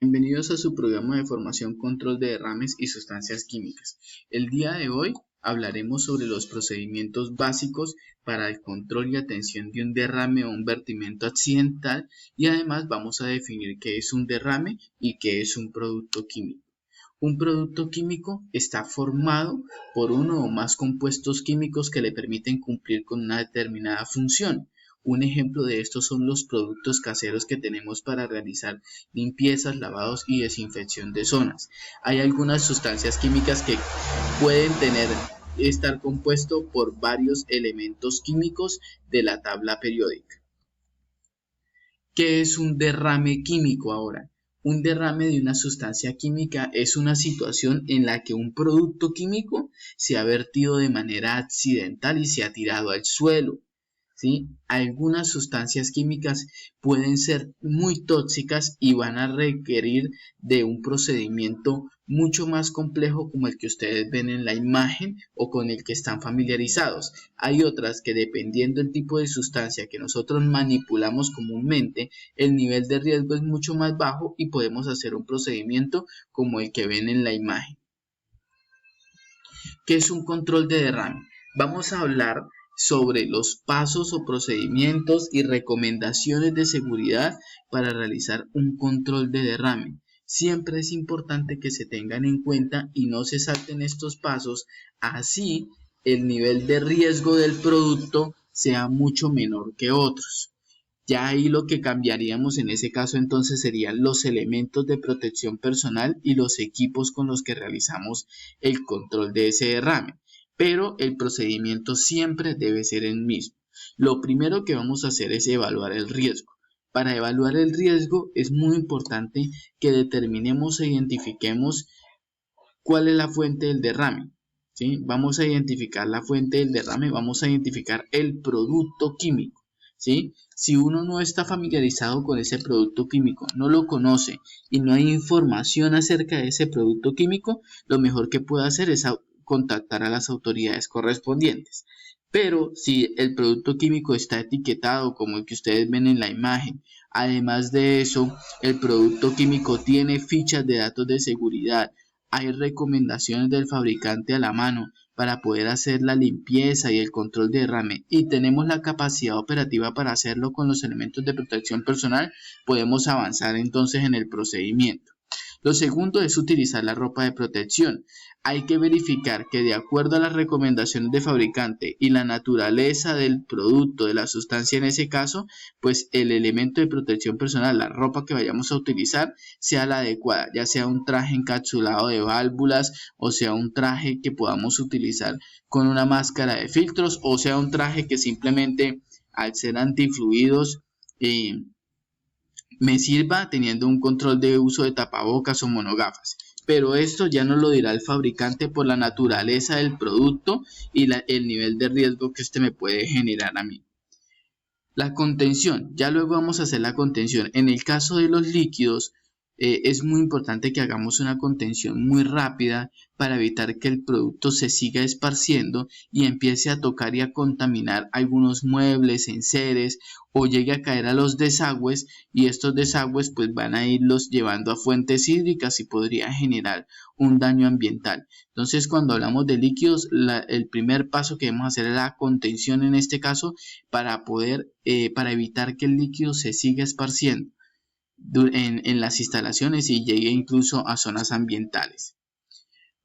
Bienvenidos a su programa de formación Control de derrames y sustancias químicas. El día de hoy hablaremos sobre los procedimientos básicos para el control y atención de un derrame o un vertimiento accidental y además vamos a definir qué es un derrame y qué es un producto químico. Un producto químico está formado por uno o más compuestos químicos que le permiten cumplir con una determinada función. Un ejemplo de esto son los productos caseros que tenemos para realizar limpiezas, lavados y desinfección de zonas. Hay algunas sustancias químicas que pueden estar compuesto por varios elementos químicos de la tabla periódica. ¿Qué es un derrame químico ahora? Un derrame de una sustancia química es una situación en la que un producto químico se ha vertido de manera accidental y se ha tirado al suelo. ¿Sí? Algunas sustancias químicas pueden ser muy tóxicas y van a requerir de un procedimiento mucho más complejo como el que ustedes ven en la imagen o con el que están familiarizados. Hay otras que dependiendo del tipo de sustancia que nosotros manipulamos comúnmente, el nivel de riesgo es mucho más bajo y podemos hacer un procedimiento como el que ven en la imagen. ¿Qué es un control de derrame? Vamos a hablar sobre los pasos o procedimientos y recomendaciones de seguridad para realizar un control de derrame. Siempre es importante que se tengan en cuenta y no se salten estos pasos, así el nivel de riesgo del producto sea mucho menor que otros. Ya ahí lo que cambiaríamos en ese caso entonces serían los elementos de protección personal y los equipos con los que realizamos el control de ese derrame. Pero el procedimiento siempre debe ser el mismo. Lo primero que vamos a hacer es evaluar el riesgo. Para evaluar el riesgo es muy importante que determinemos e identifiquemos cuál es la fuente del derrame. ¿Sí? Vamos a identificar la fuente del derrame, vamos a identificar el producto químico. ¿Sí? Si uno no está familiarizado con ese producto químico, no lo conoce y no hay información acerca de ese producto químico, lo mejor que puede hacer es contactar a las autoridades correspondientes. Pero si el producto químico está etiquetado como el que ustedes ven en la imagen, además de eso, el producto químico tiene fichas de datos de seguridad, hay recomendaciones del fabricante a la mano para poder hacer la limpieza y el control de derrame y tenemos la capacidad operativa para hacerlo con los elementos de protección personal, podemos avanzar entonces en el procedimiento. Lo segundo es utilizar la ropa de protección. Hay que verificar que de acuerdo a las recomendaciones de fabricante y la naturaleza del producto, de la sustancia en ese caso, pues el elemento de protección personal, la ropa que vayamos a utilizar, sea la adecuada, ya sea un traje encapsulado de válvulas o sea un traje que podamos utilizar con una máscara de filtros o sea un traje que simplemente al ser antifluidos me sirva teniendo un control de uso de tapabocas o monogafas. Pero esto ya nos lo dirá el fabricante por la naturaleza del producto y el nivel de riesgo que este me puede generar a mí. La contención, ya luego vamos a hacer la contención. En el caso de los líquidos, es muy importante que hagamos una contención muy rápida para evitar que el producto se siga esparciendo y empiece a tocar y a contaminar algunos muebles, enseres o llegue a caer a los desagües y estos desagües pues van a irlos llevando a fuentes hídricas y podría generar un daño ambiental. Entonces cuando hablamos de líquidos, el primer paso que debemos hacer es la contención en este caso para evitar que el líquido se siga esparciendo en las instalaciones y llegue incluso a zonas ambientales.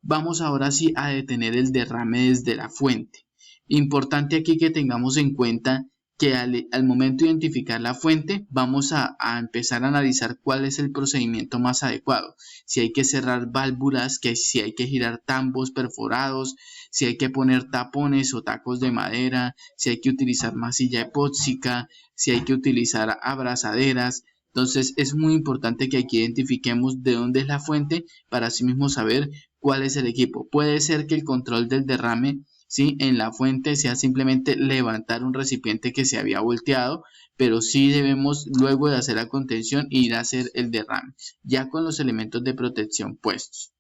Vamos ahora sí a detener el derrame desde la fuente. Importante aquí que tengamos en cuenta que al momento de identificar la fuente vamos a empezar a analizar cuál es el procedimiento más adecuado. Si hay que cerrar válvulas, si hay que girar tambos perforados, si hay que poner tapones o tacos de madera, si hay que utilizar masilla epóxica, si hay que utilizar abrazaderas. Entonces es muy importante que aquí identifiquemos de dónde es la fuente para así mismo saber cuál es el equipo. Puede ser que el control del derrame en la fuente sea simplemente levantar un recipiente que se había volteado, pero sí debemos luego de hacer la contención ir a hacer el derrame, ya con los elementos de protección puestos.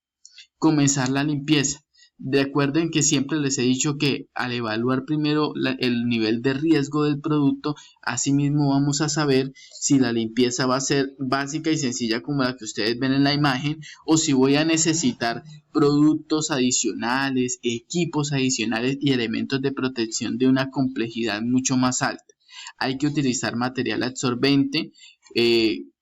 Comenzar la limpieza. Recuerden que siempre les he dicho que al evaluar primero el nivel de riesgo del producto, asimismo vamos a saber si la limpieza va a ser básica y sencilla como la que ustedes ven en la imagen, o si voy a necesitar productos adicionales, equipos adicionales y elementos de protección de una complejidad mucho más alta. Hay que utilizar material absorbente,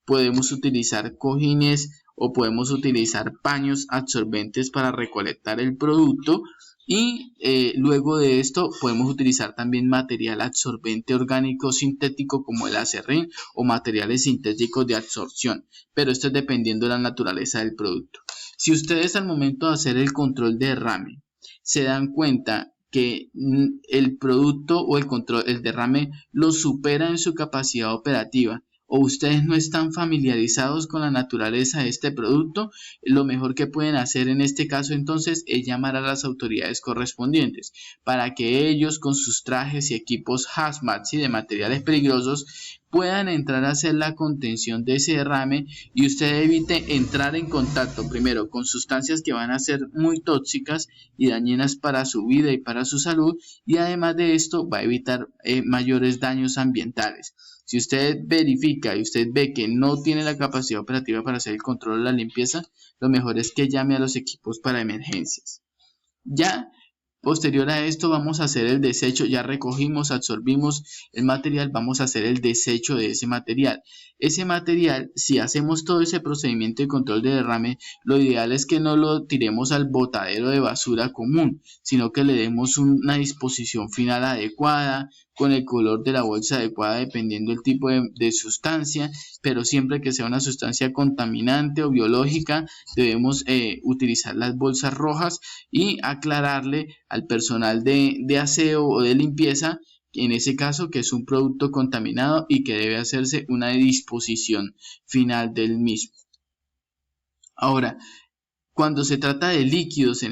podemos utilizar cojines o podemos utilizar paños absorbentes para recolectar el producto, y luego de esto podemos utilizar también material absorbente orgánico sintético como el acerrín o materiales sintéticos de absorción, pero esto es dependiendo de la naturaleza del producto. Si ustedes al momento de hacer el control de derrame se dan cuenta que el producto o el derrame lo supera en su capacidad operativa, o ustedes no están familiarizados con la naturaleza de este producto, lo mejor que pueden hacer en este caso entonces es llamar a las autoridades correspondientes para que ellos, con sus trajes y equipos hazmat y de materiales peligrosos, puedan entrar a hacer la contención de ese derrame, y usted evite entrar en contacto primero con sustancias que van a ser muy tóxicas y dañinas para su vida y para su salud, y además de esto va a evitar mayores daños ambientales. Si usted verifica y usted ve que no tiene la capacidad operativa para hacer el control de la limpieza, lo mejor es que llame a los equipos para emergencias. Ya posterior a esto vamos a hacer el desecho. Ya recogimos, absorbimos el material, vamos a hacer el desecho de ese material. Ese material, si hacemos todo ese procedimiento de control de derrame, lo ideal es que no lo tiremos al botadero de basura común, sino que le demos una disposición final adecuada, con el color de la bolsa adecuada dependiendo del tipo de sustancia, pero siempre que sea una sustancia contaminante o biológica debemos utilizar las bolsas rojas, y aclararle al personal de aseo o de limpieza, en ese caso, que es un producto contaminado y que debe hacerse una disposición final del mismo. Ahora, cuando se trata de líquidos,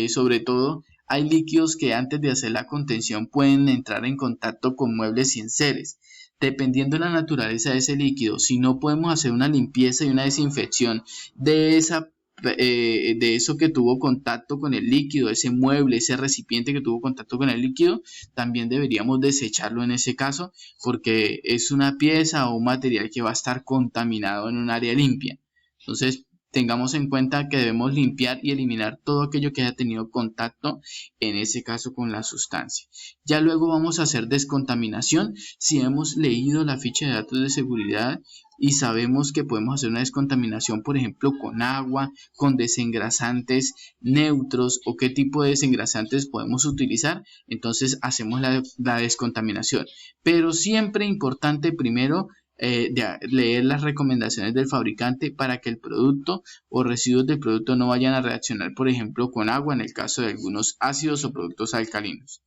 sobre todo, hay líquidos que antes de hacer la contención pueden entrar en contacto con muebles y enseres. Dependiendo de la naturaleza de ese líquido, si no podemos hacer una limpieza y una desinfección de eso que tuvo contacto con el líquido, ese mueble, ese recipiente que tuvo contacto con el líquido, también deberíamos desecharlo en ese caso, porque es una pieza o un material que va a estar contaminado en un área limpia. Entonces, tengamos en cuenta que debemos limpiar y eliminar todo aquello que haya tenido contacto, en ese caso con la sustancia. Ya luego vamos a hacer descontaminación. Si hemos leído la ficha de datos de seguridad y sabemos que podemos hacer una descontaminación, por ejemplo, con agua, con desengrasantes neutros, o qué tipo de desengrasantes podemos utilizar, entonces hacemos la descontaminación. Pero siempre importante primero leer las recomendaciones del fabricante para que el producto o residuos del producto no vayan a reaccionar, por ejemplo, con agua en el caso de algunos ácidos o productos alcalinos.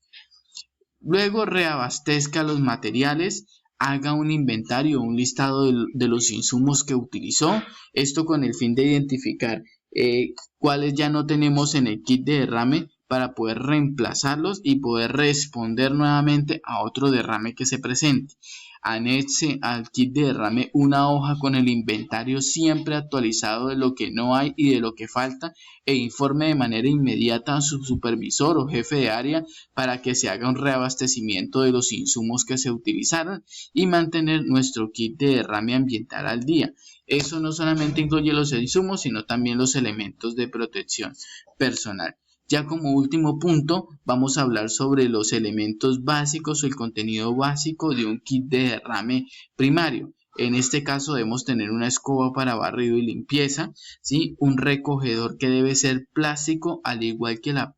Luego reabastezca los materiales, haga un inventario, un listado de los insumos que utilizó, esto con el fin de identificar cuáles ya no tenemos en el kit de derrame para poder reemplazarlos y poder responder nuevamente a otro derrame que se presente. Anexe al kit de derrame una hoja con el inventario siempre actualizado de lo que no hay y de lo que falta, e informe de manera inmediata a su supervisor o jefe de área para que se haga un reabastecimiento de los insumos que se utilizaron y mantener nuestro kit de derrame ambiental al día. Eso no solamente incluye los insumos, sino también los elementos de protección personal. Ya como último punto, vamos a hablar sobre los elementos básicos o el contenido básico de un kit de derrame primario. En este caso debemos tener una escoba para barrido y limpieza, ¿sí? Un recogedor que debe ser plástico, al igual que la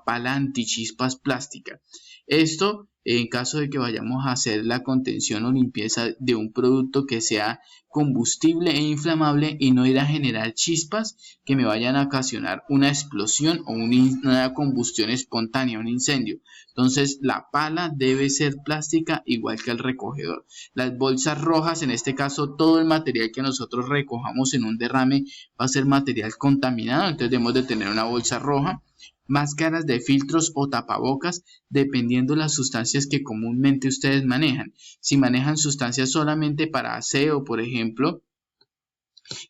pala antichispas plástica. Esto en caso de que vayamos a hacer la contención o limpieza de un producto que sea combustible e inflamable y no ir a generar chispas que me vayan a ocasionar una explosión o una combustión espontánea, un incendio. Entonces la pala debe ser plástica, igual que el recogedor. Las bolsas rojas, en este caso todo el material que nosotros recojamos en un derrame va a ser material contaminado, entonces debemos de tener una bolsa roja. Máscaras de filtros o tapabocas, dependiendo de las sustancias que comúnmente ustedes manejan. Si manejan sustancias solamente para aseo, por ejemplo,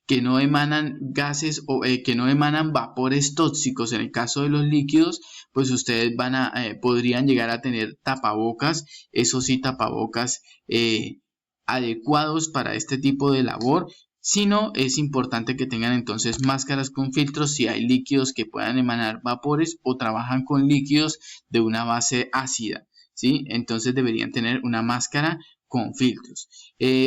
que no emanan gases o que no emanan vapores tóxicos. En el caso de los líquidos, pues ustedes podrían llegar a tener tapabocas, eso sí, tapabocas adecuados para este tipo de labor. Si no, es importante que tengan entonces máscaras con filtros si hay líquidos que puedan emanar vapores o trabajan con líquidos de una base ácida, ¿sí? Entonces deberían tener una máscara con filtros.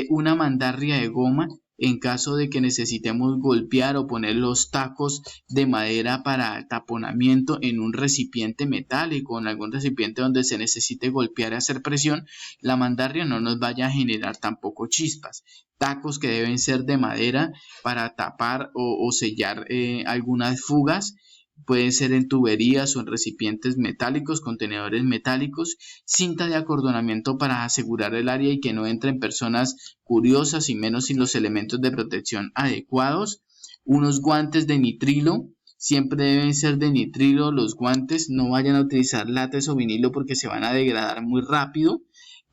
Una mandarria de goma en caso de que necesitemos golpear o poner los tacos de madera para taponamiento en un recipiente metálico, en algún recipiente donde se necesite golpear y hacer presión, la mandarria no nos vaya a generar tampoco chispas. Tacos que deben ser de madera para tapar o sellar algunas fugas. Pueden ser en tuberías o en recipientes metálicos, contenedores metálicos, cinta de acordonamiento para asegurar el área y que no entren personas curiosas y menos sin los elementos de protección adecuados, unos guantes de nitrilo, siempre deben ser de nitrilo los guantes, no vayan a utilizar látex o vinilo porque se van a degradar muy rápido.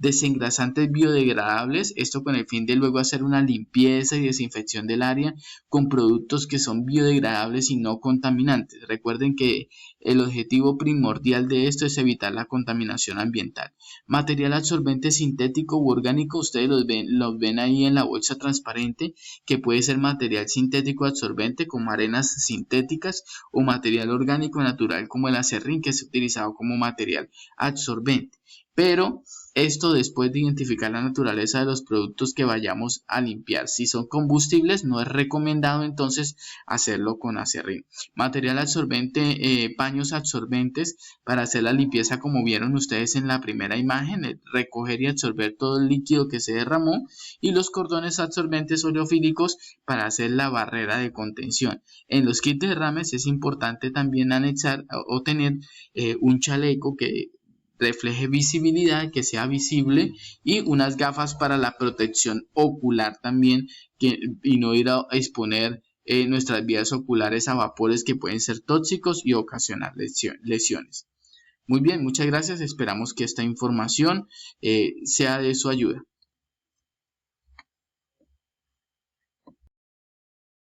Desengrasantes biodegradables, esto con el fin de luego hacer una limpieza y desinfección del área con productos que son biodegradables y no contaminantes. Recuerden que el objetivo primordial de esto es evitar la contaminación ambiental. Material absorbente sintético u orgánico, ustedes los ven ahí en la bolsa transparente, que puede ser material sintético absorbente como arenas sintéticas o material orgánico natural como el acerrín, que es utilizado como material absorbente. Pero esto después de identificar la naturaleza de los productos que vayamos a limpiar. Si son combustibles, no es recomendado entonces hacerlo con acerrín. Material absorbente, paños absorbentes para hacer la limpieza, como vieron ustedes en la primera imagen, recoger y absorber todo el líquido que se derramó, y los cordones absorbentes oleofílicos para hacer la barrera de contención. En los kits de derrames es importante también anexar o tener un chaleco que refleje visibilidad, que sea visible, y unas gafas para la protección ocular también, y no ir a exponer nuestras vías oculares a vapores que pueden ser tóxicos y ocasionar lesiones. Muy bien, muchas gracias. Esperamos que esta información sea de su ayuda.